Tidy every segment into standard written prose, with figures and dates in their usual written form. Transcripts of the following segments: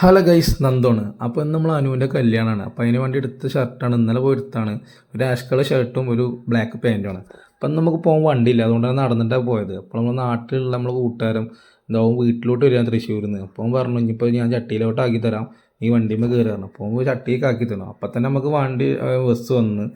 Hello guys, നന്ദോണ്. അപ്പോൾ ഇന്ന് നമ്മൾ അനുവിൻ്റെ കല്യാണമാണ്. അപ്പോൾ അതിന് വേണ്ടി എടുത്ത ഷർട്ടാണ്, ഇന്നലെ പോയി എടുത്താണ്. ഒരു ആഷ് കളർ ഷർട്ടും ഒരു ബ്ലാക്ക് പാൻറ്റുമാണ്. അപ്പം നമുക്ക് പോകാൻ വണ്ടിയില്ല, അതുകൊണ്ടാണ് നടന്നിട്ടാണ് പോയത്. അപ്പോൾ നമ്മൾ നാട്ടിലുള്ള നമ്മൾ കൂട്ടുകാരും എന്താവും വീട്ടിലോട്ട് വരിക തൃശ്ശൂരിൽ നിന്ന്. അപ്പം പറഞ്ഞു ഇനിയിപ്പോൾ ഞാൻ ചട്ടിയിലോട്ട് ആക്കി തരാം, ഈ വണ്ടിയിൽ കയറുകയാണ്. അപ്പോൾ ചട്ടിയൊക്കെ ആക്കി തന്നു. അപ്പം തന്നെ നമുക്ക് വണ്ടി ബസ് വന്ന്.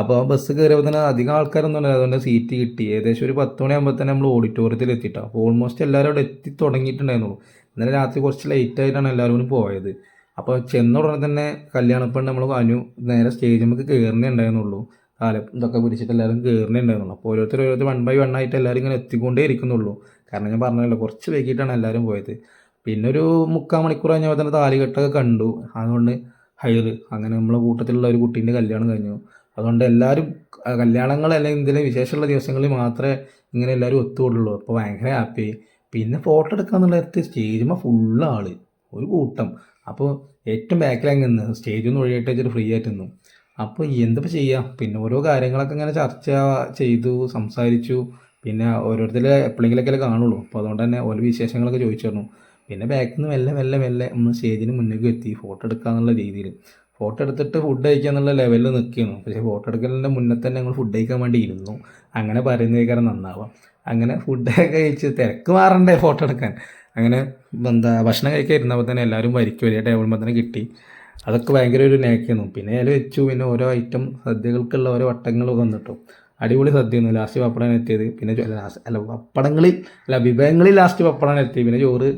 അപ്പോൾ ആ ബസ് കയറിയപ്പോൾ തന്നെ അധികം ആൾക്കാരൊന്നും ഇല്ല, അതുകൊണ്ട് സീറ്റ് കിട്ടി. ഏകദേശം ഒരു 10 മണിയാകുമ്പോൾ തന്നെ നമ്മൾ ഓഡിറ്റോറിയത്തിൽ എത്തിയിട്ടാണ്. അപ്പോൾ ഓൾമോസ്റ്റ് എല്ലാവരും അവിടെ എത്തി തുടങ്ങിയിട്ടുണ്ടായിരുന്നുള്ളൂ. ഇന്നലെ രാത്രി കുറച്ച് ലേറ്റ് ആയിട്ടാണ് എല്ലാവരും കൂടി പോയത്. അപ്പോൾ ചെന്ന ഉടനെ തന്നെ കല്യാണപ്പെണ്ണ് നമ്മൾ അനു നേരെ സ്റ്റേജിൽ നമുക്ക് കയറുന്നേ ഉണ്ടായിരുന്നുള്ളൂ. കാലം ഇതൊക്കെ പിടിച്ചിട്ട് എല്ലാവരും കയറുന്നേ ഉണ്ടായിരുന്നുള്ളൂ. അപ്പോൾ ഓരോരുത്തർ 1 by 1 ആയിട്ട് എല്ലാവരും ഇങ്ങനെ എത്തിക്കൊണ്ടേ ഇരിക്കുന്നുള്ളൂ. കാരണം ഞാൻ പറഞ്ഞല്ലോ, കുറച്ച് വൈകിട്ടാണ് എല്ലാവരും പോയത്. പിന്നെ ഒരു 3/4 മണിക്കൂർ കഴിഞ്ഞപ്പോൾ തന്നെ താലികെട്ടൊക്കെ കണ്ടു. അതുകൊണ്ട് ഹൈറ് അങ്ങനെ നമ്മളെ കൂട്ടത്തിലുള്ള ഒരു കുട്ടീൻ്റെ കല്യാണം കഴിഞ്ഞു. അതുകൊണ്ട് എല്ലാവരും കല്യാണങ്ങൾ അല്ലെങ്കിൽ എന്തെങ്കിലും വിശേഷമുള്ള ദിവസങ്ങളിൽ മാത്രമേ ഇങ്ങനെ എല്ലാവരും ഒത്തുകൂടുള്ളൂ. അപ്പോൾ ഭയങ്കര ഹാപ്പി. പിന്നെ ഫോട്ടോ എടുക്കാന്നുള്ള സ്റ്റേജുമ്പോൾ ഫുള്ള് ആൾ, ഒരു കൂട്ടം. അപ്പോൾ ഏറ്റവും ബാക്കിലങ്ങ് നിന്ന് സ്റ്റേജിൽ നിന്ന് ഒഴിയായിട്ട് വെച്ചിട്ട് ഫ്രീ ആയിട്ട് നിന്നു. അപ്പോൾ എന്തിപ്പോൾ ചെയ്യാം, പിന്നെ ഓരോ കാര്യങ്ങളൊക്കെ ഇങ്ങനെ ചർച്ച ചെയ്തു, സംസാരിച്ചു. പിന്നെ ഓരോരുത്തർ എപ്പോഴെങ്കിലൊക്കെ കാണുള്ളൂ. അപ്പോൾ അതുകൊണ്ട് തന്നെ ഓരോ വിശേഷങ്ങളൊക്കെ ചോദിച്ചു തന്നു. പിന്നെ ബാക്കിൽ നിന്ന് മെല്ലെ മെല്ലെ മെല്ലെ നമ്മൾ സ്റ്റേജിന് മുന്നിലേക്ക് എത്തി ഫോട്ടോ എടുക്കാന്നുള്ള രീതിയിൽ. ഫോട്ടോ എടുത്തിട്ട് ഫുഡ് കഴിക്കുക എന്നുള്ള ലെവലിൽ നിൽക്കുന്നു. പക്ഷേ ഫോട്ടോ എടുക്കലിൻ്റെ മുന്നേ തന്നെ ഞങ്ങൾ ഫുഡ് കഴിക്കാൻ വേണ്ടി ഇരുന്നു. അങ്ങനെ പറയുന്നതേക്കാരം നന്നാവാം. അങ്ങനെ ഫുഡൊക്കെ കഴിച്ച് തിരക്ക് മാറണ്ടേ ഫോട്ടോ എടുക്കാൻ. അങ്ങനെ ഭക്ഷണം കഴിക്കാൻ ഇരുന്നപ്പോൾ തന്നെ എല്ലാവരും വരിക്കും വലിയ ടേബിളുമ്പോൾ തന്നെ കിട്ടി. അതൊക്കെ ഭയങ്കര ഒരു നേക്കായിരുന്നു. പിന്നെ ഇല വെച്ചു. പിന്നെ ഓരോ ഐറ്റം സദ്യകൾക്കുള്ള ഓരോ വട്ടങ്ങൾ വന്നിട്ടു. അടിപൊളി സദ്യയായിരുന്നു. ലാസ്റ്റ് പപ്പടമാണ് എത്തിയത്. പിന്നെ വിഭവങ്ങളിൽ ലാസ്റ്റ് പപ്പടമാണ് എത്തി. പിന്നെ ചോറ്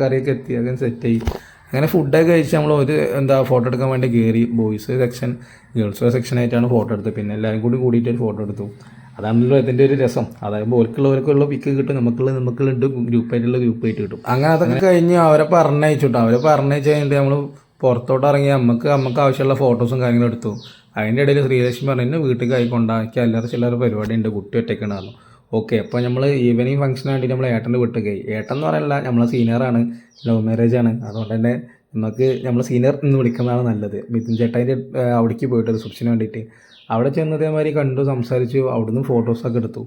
കറിയൊക്കെ എത്തി. അങ്ങനെ സെറ്റായി. അങ്ങനെ ഫുഡൊക്കെ കഴിച്ച് നമ്മൾ ഫോട്ടോ എടുക്കാൻ വേണ്ടി കയറി. ബോയ്സ് സെക്ഷൻ, ഗേൾസ് സെക്ഷനായിട്ടാണ് ഫോട്ടോ എടുത്തത്. പിന്നെ എല്ലാവരും കൂടിയിട്ട് ഒരു ഫോട്ടോ എടുത്തു. അതാണല്ലോ ഇതിൻ്റെ ഒരു രസം. അതായത് ഓർക്കുള്ളവർക്കുള്ള പിക്ക് കിട്ടും, നമുക്കുള്ള ഗ്രൂപ്പായിട്ട് കിട്ടും. അങ്ങനെ അതൊക്കെ കഴിഞ്ഞ് അവരെ പറഞ്ഞയച്ചു കഴിഞ്ഞിട്ട് നമ്മൾ പുറത്തോട്ട് ഇറങ്ങി നമുക്ക് ആവശ്യമുള്ള ഫോട്ടോസും കാര്യങ്ങളും എടുത്തു. അതിൻ്റെ ഇടയിൽ ശ്രീലക്ഷ്മി പറഞ്ഞു എന്നെ വീട്ടിൽ കൊണ്ടാക്കി അല്ലാതെ ചില്ലറ പരിപാടി ഉണ്ട്, കുട്ടി ഒറ്റയ്ക്കാണ് പറഞ്ഞു. ഓക്കെ, അപ്പോൾ നമ്മൾ ഈവനിങ് ഫംഗ്ഷന് വേണ്ടി നമ്മൾ ഏട്ടൻ്റെ വീട്ടിൽ പോയി. ഏട്ടൻ എന്ന് പറയല്ല, നമ്മളെ സീനിയറാണ്, ലവ് മാരേജാണ്. അതുകൊണ്ട് തന്നെ നമ്മൾ സീനിയർ എന്ന് വിളിക്കുന്നതാണ് നല്ലത്. മിഥുൻ ചേട്ടൻ്റെ അവിടേക്ക് പോയിട്ട് റിസപ്ഷന് വേണ്ടിയിട്ട് അവിടെ ചെന്ന് ഇതേമാതിരി കണ്ടു, സംസാരിച്ചു. അവിടുന്ന് ഫോട്ടോസൊക്കെ എടുത്തു.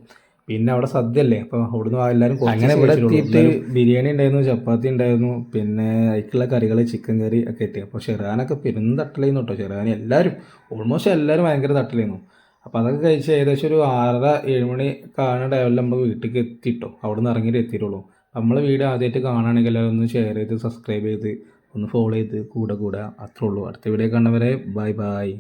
പിന്നെ അവിടെ സദ്യ അല്ലേ, അപ്പോൾ അവിടുന്ന് എല്ലാവരും അങ്ങനെ ഇവിടെ എത്തിയിട്ട് ബിരിയാണി ഉണ്ടായിരുന്നു, ചപ്പാത്തി ഉണ്ടായിരുന്നു, പിന്നെ അതിലേക്കുള്ള കറികൾ ചിക്കൻ കറി ഒക്കെ എത്തി. അപ്പോൾ ഷെറാനൊക്കെ തട്ടലായിരുന്നു കേട്ടോ. ഷെറാൻ ഓൾമോസ്റ്റ് എല്ലാവരും ഭയങ്കര തട്ടലായിരുന്നു. അപ്പോൾ അതൊക്കെ കഴിച്ച് ഏകദേശം ഒരു 6:30-7 മണി കാണുന്ന ടൈമിൽ നമ്മൾ വീട്ടിലേക്ക് എത്തിയിട്ടോ. അവിടെ നിന്ന് ഇറങ്ങിയിട്ട് എത്തിയിട്ടുള്ളൂ. നമ്മളെ വീഡിയോ ആദ്യമായിട്ട് കാണുകയാണെങ്കിൽ എല്ലാവരും ഒന്ന് ഷെയർ ചെയ്ത് സബ്സ്ക്രൈബ് ചെയ്ത് ഒന്ന് ഫോളോ ചെയ്ത് കൂടെ അത്രേ ഉള്ളൂ. അടുത്ത വീഡിയോ കാണുന്നവരെ ബൈ.